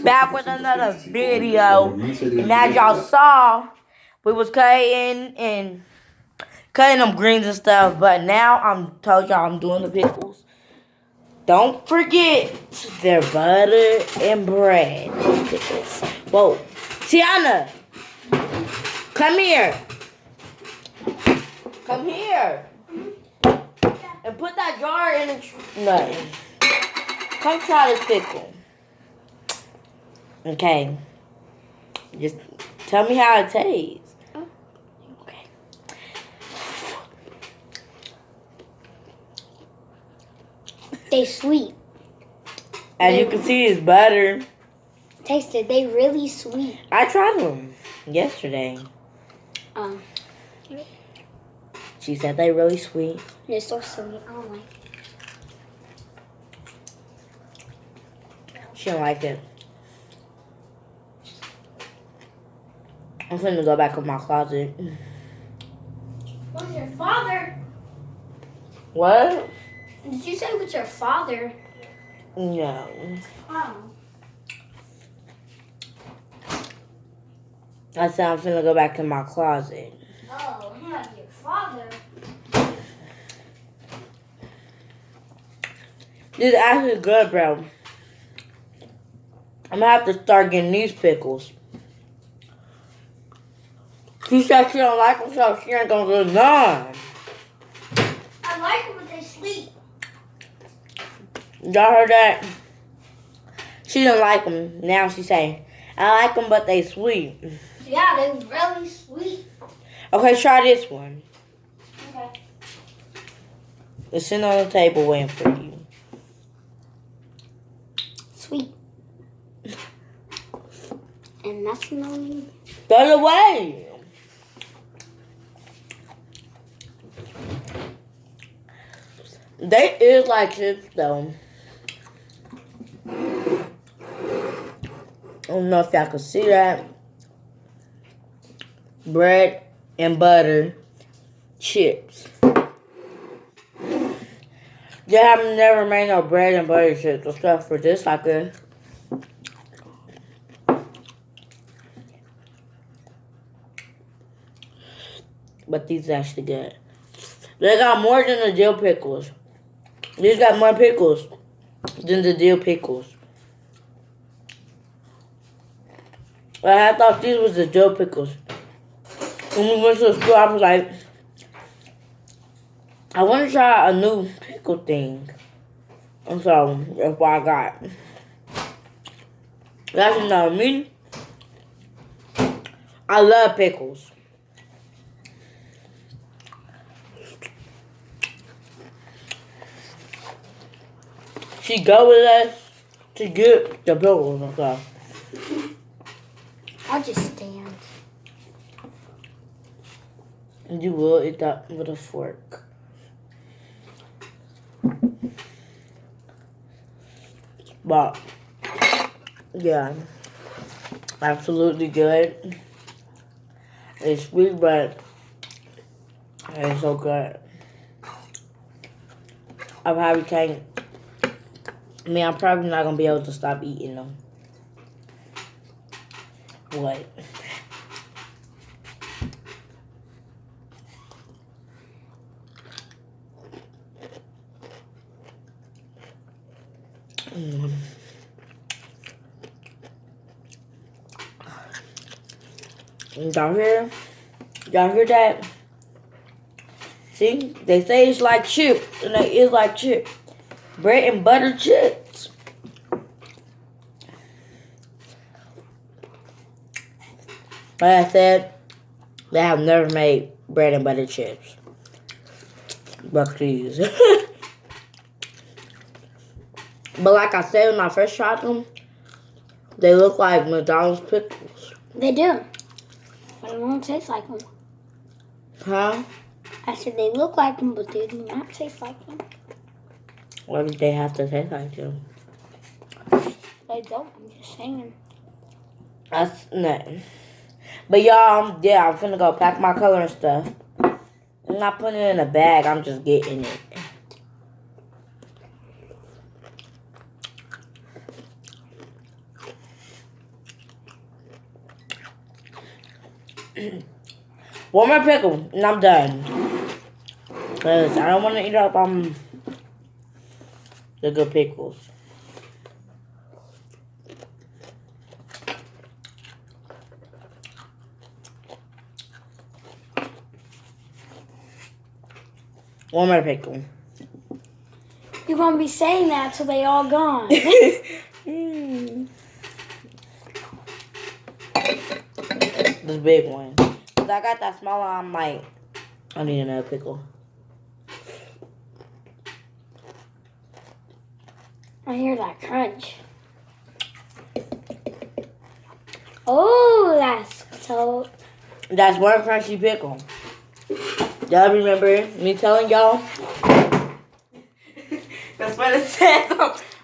back with another video. And as y'all saw, we was cutting them greens and stuff. But now I'm told y'all I'm doing the pickles. Don't forget they're butter and bread pickles. Whoa, Tiana, come here. Come here. And put that jar in the no. Come try this pickle. Okay. Just tell me how it tastes. Okay. They sweet. As you can see, it's butter. Tasted. They really sweet. I tried them yesterday. She said they really sweet. They're so sweet. I don't like it. She don't like it. I'm finna go back in my closet. What's your father? What? Did you say with your father? No. Oh. I said I'm finna go back in my closet. Oh, I'm not your father. This is actually good, bro. I'm gonna have to start getting these pickles. She said she don't like them, so she ain't gonna get none. I like them, but they sweet. Y'all heard that? She didn't like them. Now she saying, I like them, but they sweet. Yeah, they're really sweet. Okay, try this one. Okay. It's sitting on the table waiting for you. Sweet. And that's no. Throw it away. They is like chips though. I don't know if y'all can see that. Bread and butter chips. They have never made no bread and butter chips except for this like this. But these are actually good. They got more than the dill pickles. These got more pickles than the dill pickles. I thought these was the dill pickles. When we went to the store, I was like, I want to try a new pickle thing. And so, that's what I got. That's another me. I love pickles. She go with us to get the pickles and stuff. I'll just stand. And you will eat that with a fork. But, yeah. Absolutely good. It's sweet, but it's so good. I probably can't. I'm probably not going to be able to stop eating them. What? Y'all hear? Y'all hear that? See? They say it's like chip, and it is like chip. Bread and butter chips. Like I said, they have never made bread and butter chips. But these. But like I said when I first tried them, they look like McDonald's pickles. They do. But they don't taste like them. Huh? I said they look like them, but they do not taste like them. Why do they have to taste like them? They don't. I'm just saying. That's nothing. But y'all, yeah, I'm finna go pack my color and stuff. I'm not putting it in a bag. I'm just getting it. One more pickle, and I'm done. Because I don't want to eat up the good pickles. One more pickle. You're going to be saying that till they all gone. This big one. Cause I got that small one, I'm like, I need another pickle. I hear that crunch. Oh, That's one crunchy pickle. Y'all remember me telling y'all? That's what it says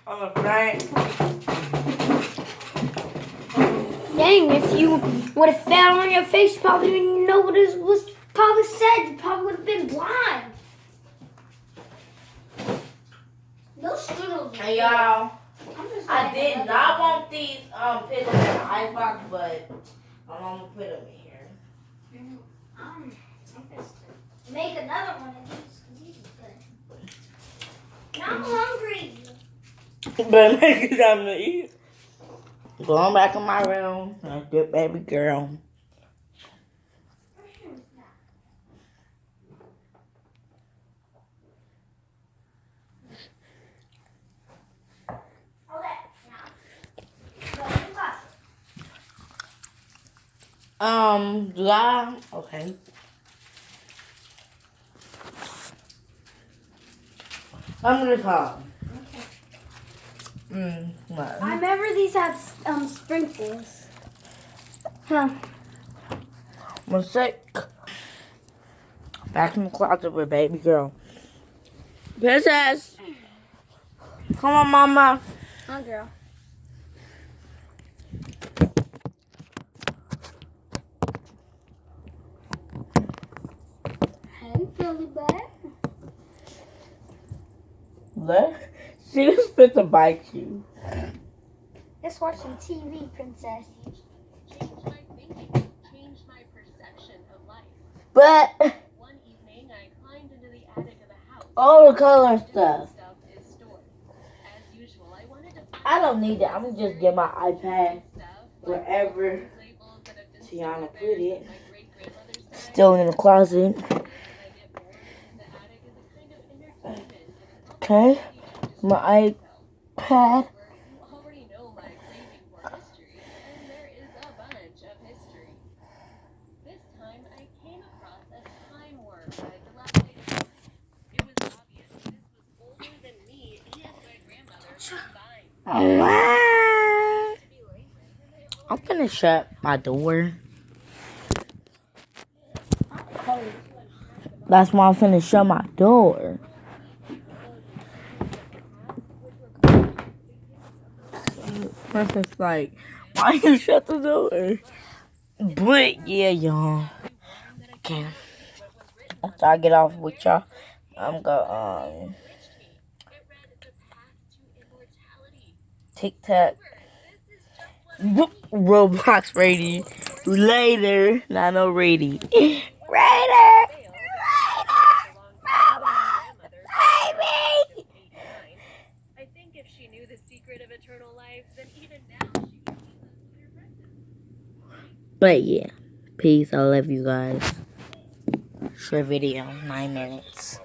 on the front. Dang, if you would have fell on your face, you probably didn't even know what it was probably said. You probably would have been blind. Those strudels. Hey y'all, I did not want these pickles in the ice box, but my mama put them in here. I'm just make another one of these because these are good. Now I'm hungry. But make it time to eat. Going back in my room. That's good, baby girl. Yeah, okay. I'm gonna call. What? I remember these had sprinkles. Huh. I'm sick. Back in the closet with baby girl. Princess! Come on, mama. Huh, girl. Hey, Billy Bear. Look. She just fit to bite you. Just watching TV, princess. Changed my thinking, changed my perception of life. But One evening, I climbed into the attic of a house. all the color and stuff. Stuff is stored. As usual, I wanted to find I don't need it. I'm gonna just get my iPad stuff wherever labels that have been Tiana put it. my great-grandmother's time. Still in the closet. When I get bored, the attic is a kind of entertainment. Okay. My iPad. You already know my craving for history, and there is a bunch of history. This time, I came across a time worm at a dilapidated house. It was obvious this was older than me and my grandmother combined. I'm gonna shut my door. That's why I'm finna shut my door. Princess like, why you shut the door? But yeah, y'all. Okay. After I get off with y'all, I'm gonna TikTok. Roblox ready. Later. Not no ready. Later. I think if she knew the secret of eternal life, then even now she would be the But yeah. Peace. I love you guys. Short video. 9 minutes.